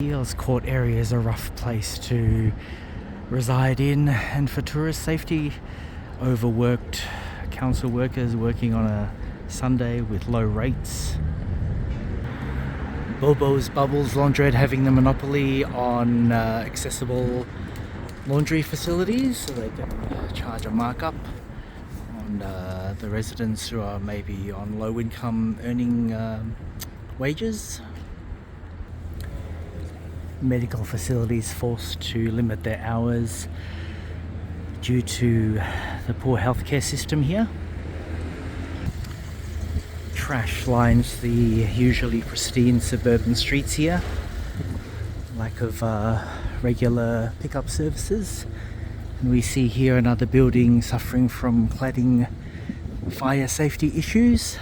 Earls Court area is a rough place to reside in, and for tourist safety, overworked council workers working on a Sunday with low rates. Bobo's Bubbles Laundrette having the monopoly on accessible laundry facilities, so they can charge a markup on the residents who are maybe on low income earning wages. Medical facilities forced to limit their hours due to the poor healthcare system here. Trash lines the usually pristine suburban streets here. Lack of regular pickup services. And we see here another building suffering from cladding fire safety issues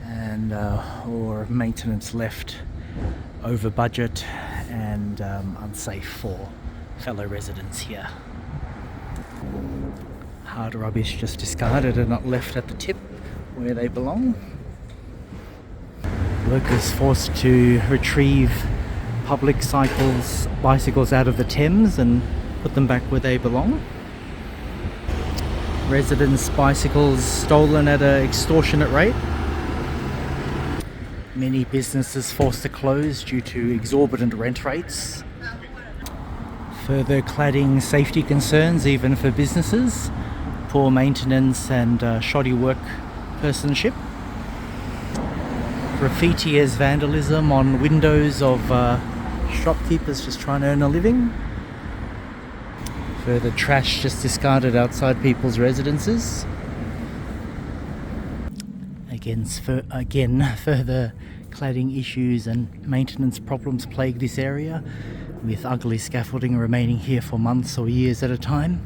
and or maintenance left over budget and unsafe for fellow residents here. Hard rubbish just discarded and not left at the tip where they belong. Workers forced to retrieve public bicycles out of the Thames and put them back where they belong. Residents' bicycles stolen at an extortionate rate. Many businesses forced to close due to exorbitant rent rates. Further cladding safety concerns even for businesses. Poor maintenance and shoddy workpersonship. Graffiti as vandalism on windows of shopkeepers just trying to earn a living. Further trash just discarded outside people's residences. Again, further cladding issues and maintenance problems plague this area, with ugly scaffolding remaining here for months or years at a time.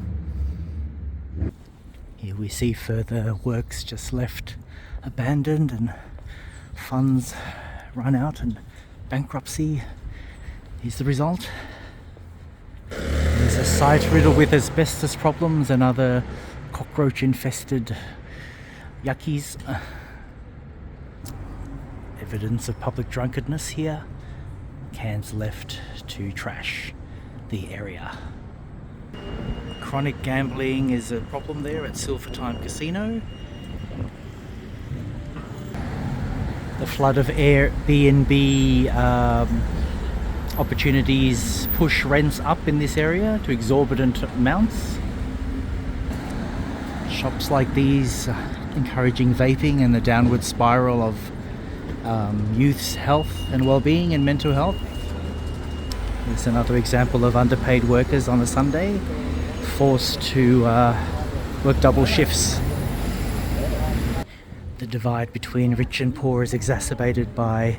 Here we see further works just left abandoned and funds run out and bankruptcy is the result. There's a site riddled with asbestos problems and other cockroach infested yuckies. Evidence of public drunkenness here. Cans left to trash the area. Chronic gambling is a problem there at Silvertime Casino. The flood of Airbnb opportunities push rents up in this area to exorbitant amounts. Shops like these encouraging vaping and the downward spiral of youth's health and well-being and mental health. It's another example of underpaid workers on a Sunday forced to work double shifts. The divide between rich and poor is exacerbated by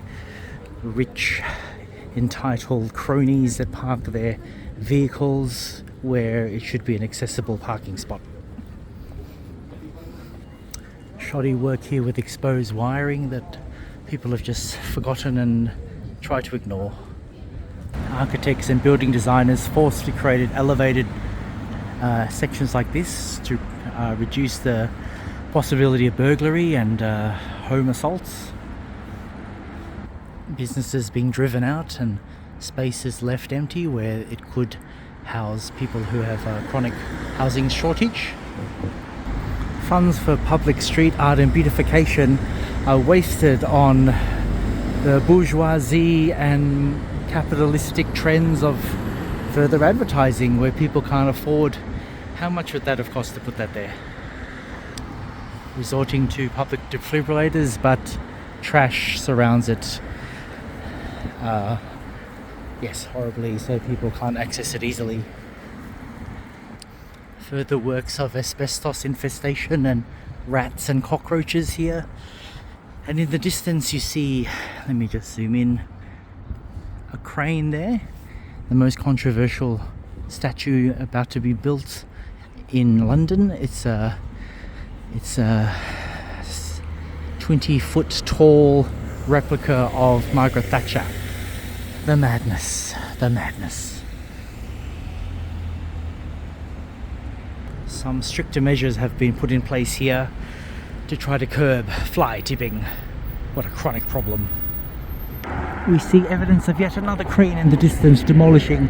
rich, entitled cronies that park their vehicles where it should be an accessible parking spot. Shoddy work here with exposed wiring that people have just forgotten and tried to ignore. Architects and building designers forcefully created elevated sections like this to reduce the possibility of burglary and home assaults. Businesses being driven out and spaces left empty where it could house people who have a chronic housing shortage. Funds for public street art and beautification are wasted on the bourgeoisie and capitalistic trends of further advertising where people can't afford. How much would that have cost to put that there? Resorting to public defibrillators, but trash surrounds it. Yes, horribly, so people can't access it easily. Further works of asbestos infestation and rats and cockroaches here. And in the distance you see, let me just zoom in, a crane there. The most controversial statue about to be built in London. It's a 20-foot tall replica of Margaret Thatcher. The madness, the madness. Some stricter measures have been put in place here to try to curb fly tipping. What a chronic problem. We see evidence of yet another crane in the distance demolishing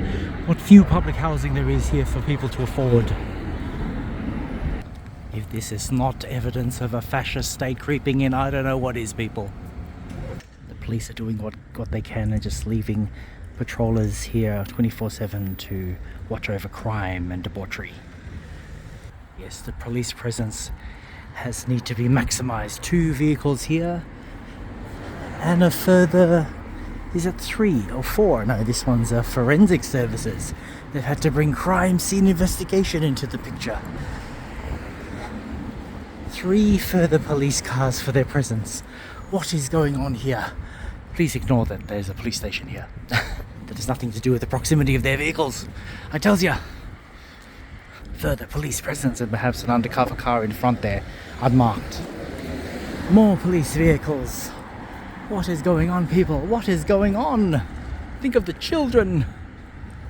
what few public housing there is here for people to afford. If this is not evidence of a fascist state creeping in, I don't know what is, people. The police are doing what they can and just leaving patrollers here 24/7 to watch over crime and debauchery. Yes, the police presence has need to be maximized. 2 vehicles here and a further, is it 3 or 4? No, this one's forensic services. They've had to bring crime scene investigation into the picture. 3 further police cars for their presence. What is going on here? Please ignore that there's a police station here. That has nothing to do with the proximity of their vehicles. I tells ya. Further police presence and perhaps an undercover car in front there, unmarked. More police vehicles. What is going on, people? What is going on? Think of the children.